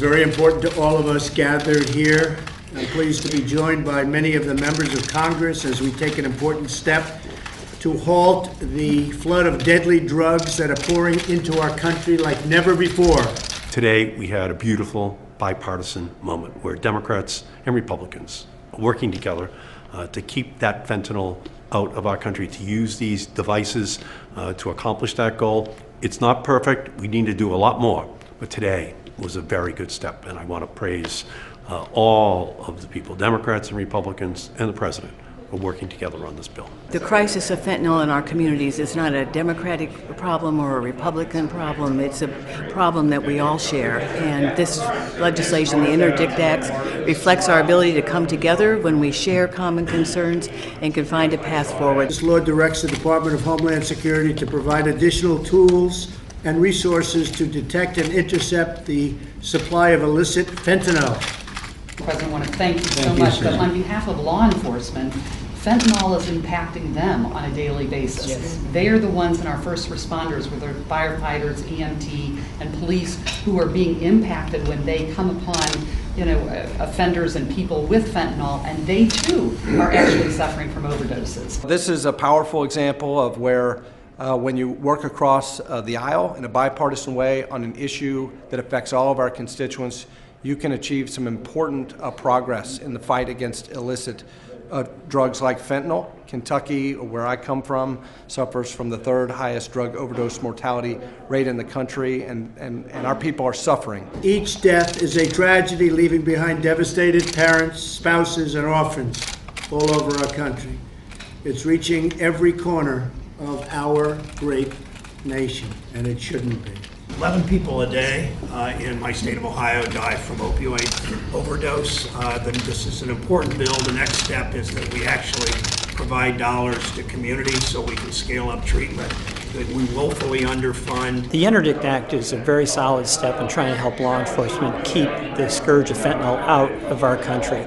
very important to all of us gathered here. I'm pleased to be joined by many of the members of Congress as we take an important step to halt the flood of deadly drugs that are pouring into our country like never before. Today, we had a beautiful bipartisan moment where Democrats and Republicans are working together to keep that fentanyl out of our country, to use these devices to accomplish that goal. It's not perfect. We need to do a lot more. But today was a very good step, and I want to praise all of the people, Democrats and Republicans and the President, for working together on this bill. The crisis of fentanyl in our communities is not a Democratic problem or a Republican problem. It's a problem that we all share. And this legislation, the INTERDICT Act, reflects our ability to come together when we share common concerns and can find a path forward. This law directs the Department of Homeland Security to provide additional tools and resources to detect and intercept the supply of illicit fentanyl. President, I want to thank you so much, but on behalf of law enforcement, fentanyl is impacting them on a daily basis. Yes. They are the ones in our first responders, whether firefighters, EMT, and police, who are being impacted when they come upon offenders and people with fentanyl, and they too are actually suffering from overdoses. This is a powerful example of where when you work across the aisle in a bipartisan way on an issue that affects all of our constituents, you can achieve some important progress in the fight against illicit drugs like fentanyl. Kentucky, where I come from, suffers from the third highest drug overdose mortality rate in the country, and our people are suffering. Each death is a tragedy, leaving behind devastated parents, spouses, and orphans all over our country. It's reaching every corner of our great nation, and it shouldn't be. 11 people a day in my state of Ohio die from opioid overdose. This is an important bill. The next step is that we actually provide dollars to communities so we can scale up treatment that we woefully underfund. The INTERDICT Act is a very solid step in trying to help law enforcement keep the scourge of fentanyl out of our country.